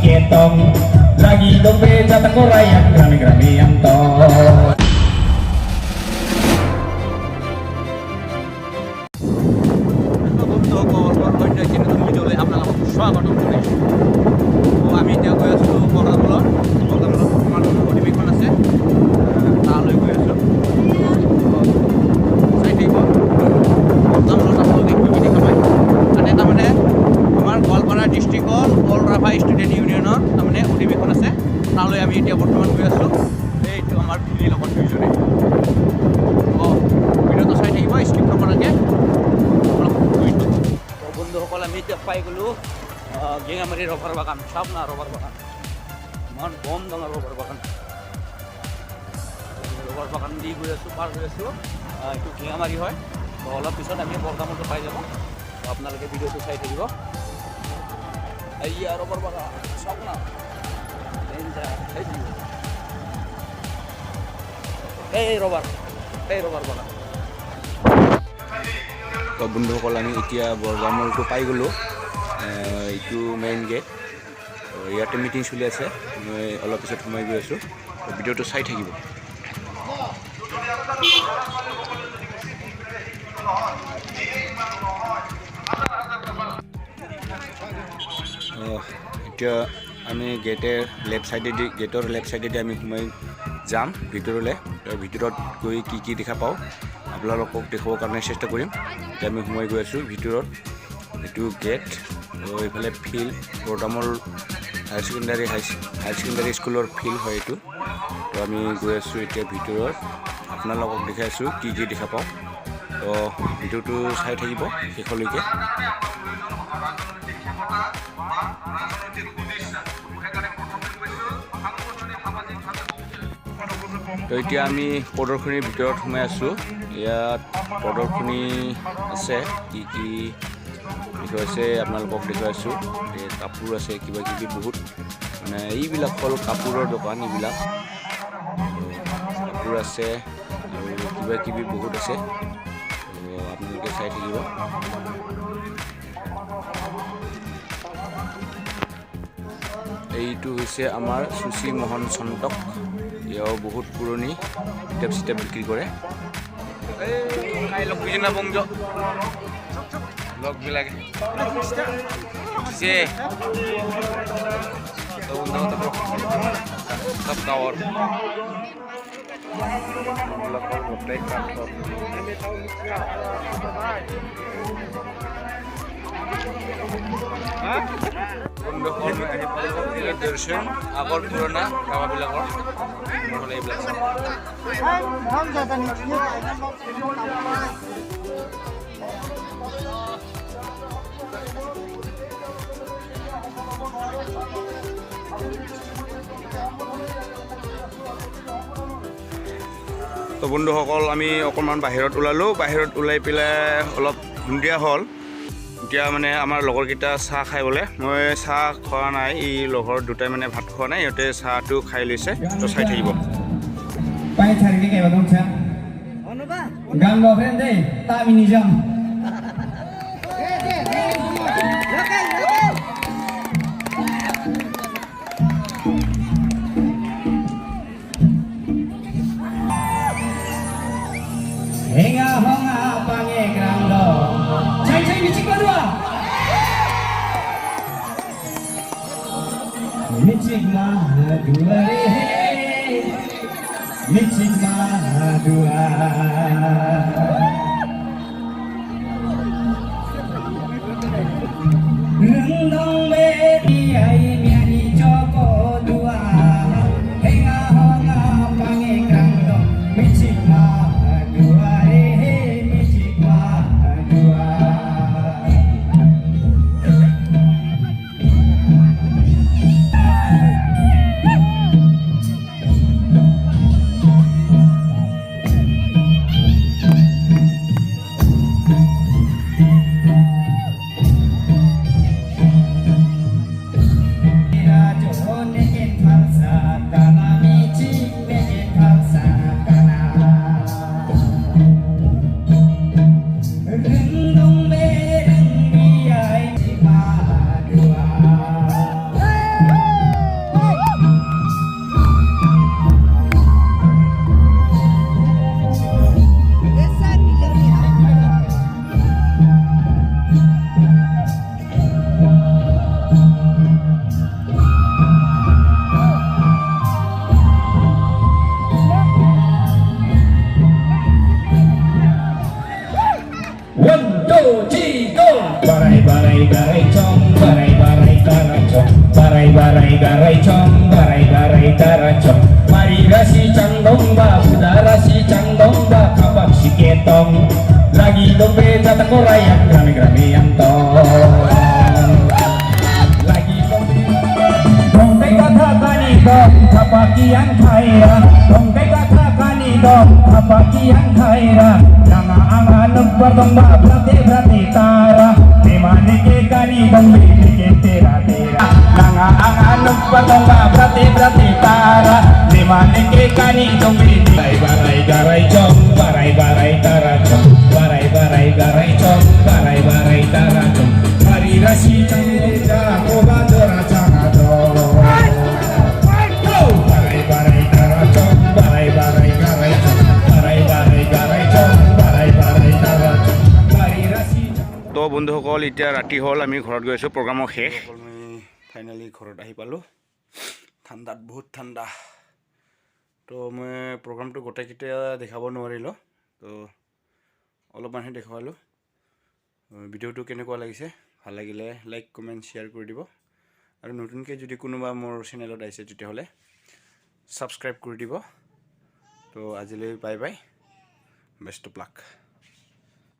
ketong lagi dompet jatah korayan grami-grami yang tol. আমি এতিয়া গৈ আছোঁ বৰদামলত অকণমান অধিৱেশন আছে তালৈ গৈ আছোঁ চাই থাকিব বৰদামলত আপোনালোকে কি কি দেখা পায় তাতে তাৰমানে আমাৰ গোৱালপাৰা ডিষ্ট্ৰিক্টৰ অল ৰাভা ষ্টুডেণ্ট ইউনিয়নৰ তাৰমানে অধিৱেশন আছে তালৈ আমি এতিয়া বৰ্তমান গৈ আছোঁ এইটো আমাৰ ফিলিৰ লগত দুইজনে ভিডিঅ'টো চাই থাকিব স্কিপ নকৰাকৈ বন্ধুসকল আমি এতিয়া পাই গ'লোঁ গেঙামাৰী ৰবাৰ বাগান চাওক না ৰবাৰ বাগান ইমান বম ডাঙৰ ৰবাৰ বাগান দি গৈ আছোঁ পাৰ হৈ আছোঁ এইটো গেঙামাৰী হয় তো অলপ পিছত আমি বৰদামতো পাই যাব তো আপোনালোকে ভিডিঅ'টো চাই থাকিব এয়া ৰবাৰ বাগান চাওক না এই ৰবাৰ বাগান তো বন্ধুসকল আমি এতিয়া বৰদামতো পাই গ'লোঁ এইটো মেইন গেট ইয়াতে মিটিং চলি আছে মই অলপ পিছত সোমাই গৈ আছোঁ ভিডিঅ'টো চাই থাকিব এতিয়া আমি গেটৰ লেফ্ট চাইডেদি আমি সোমাই যাম ভিতৰলৈ ভিতৰত গৈ কি দেখা পাওঁ আপোনালোকক দেখুৱাৰ কাৰণে চেষ্টা কৰিম এতিয়া আমি সোমাই গৈ আছোঁ ভিতৰত এইটো গেট এইফালে ফিল্ড বৰদামৰ হায়াৰ ছেকেণ্ডাৰী স্কুলৰ ফিল্ড হয় এইটো তো আমি গৈ আছোঁ এতিয়া ভিতৰত আপোনালোকক দেখাই আছোঁ কি দেখা পাওঁ তো ভিডিঅ'টো চাই থাকিব শেষলৈকে তো এতিয়া আমি প্ৰদৰ্শনীৰ ভিতৰত সোমাই আছোঁ ইয়াত প্ৰদৰ্শনী আছে কি দেখুৱাইছে আপোনালোকক দেখুৱাইছোঁ কাপোৰ আছে কিবা কিবি বহুত মানে এইবিলাক হ'ল কাপোৰৰ দোকান এইবিলাক কাপোৰ আছে আৰু কিবা কিবি বহুত আছে আপোনালোকে চাই থাকিব এইটো হৈছে আমাৰ সুচি মোহন চন্তক এয়াও বহুত পুৰণি কিতাপ চিতাপ বিক্ৰী কৰে লগবিলাকে সব গাঁৱৰ দৰ্শন আগৰ পুৰণা গাঁওবিলাকৰ নহ'লে এইবিলাক তো বন্ধুসকল আমি অকণমান বাহিৰত ওলালোঁ বাহিৰত ওলাই পেলাই অলপ সন্ধিয়া হ'ল এতিয়া মানে আমাৰ লগৰকেইটা চাহ খাই বোলে মই চাহ খোৱা নাই এই লগৰ দুটাই মানে ভাত খোৱা নাই সিহঁতে চাহটো খাই লৈছে তো চাই থাকিব গান গাব দেই তামি Nizam Henga honga pange grando Cai micik kedua Micik mana dua Micik mana dua Rendang beri ai miari joko dua Henga honga pange grando Micik mana dua 1, 2, 3, go! Baray-baray garay chong, baray-baray tarachong, baray-baray garay chong, baray-baray tarachong. Marira si Changdomba, udara si Changdomba, kabak si Ketong. Lagi dombe jatah korayan, grami-grami yang tong. Lagi dombe. Dongkai katakan itu, kapakian khaira. Dongkai katakan itu, kapakian khaira. Nanga angan berdomba berarti tara. Dimana kekani dombe bikin tera-tera. Nanga angan berdomba berarti tara. Dimana kekani dombe barai-barai garai chong, barai-barai tarachong, barai-barai garai chong, barai-barai tarachong. Hari rasi Changdomba, oba dora changado. Barai-barai tarachong, barai-barai garai chong, barai-barai garai chong, barai-barai tarachong. Hari rasi তো বন্ধুসকল এতিয়া ৰাতি হ'ল আমি ঘৰত গৈ আছোঁ প্ৰগ্ৰামৰ শেষ আমি ফাইনেলি ঘৰত আহি পালোঁ ঠাণ্ডাত বহুত ঠাণ্ডা তো মই প্ৰগ্ৰামটো গোটেইকেইটা দেখাব নোৱাৰিলোঁ তো অলপমানহে দেখুৱালোঁ ভিডিঅ'টো কেনেকুৱা লাগিছে ভাল লাগিলে লাইক কমেণ্ট শ্বেয়াৰ কৰি দিব আৰু নতুনকৈ যদি কোনোবা মোৰ চেনেলত আহিছে তেতিয়াহ'লে ছাবস্ক্ৰাইব কৰি দিব তো আজিলৈ bye bye best of luck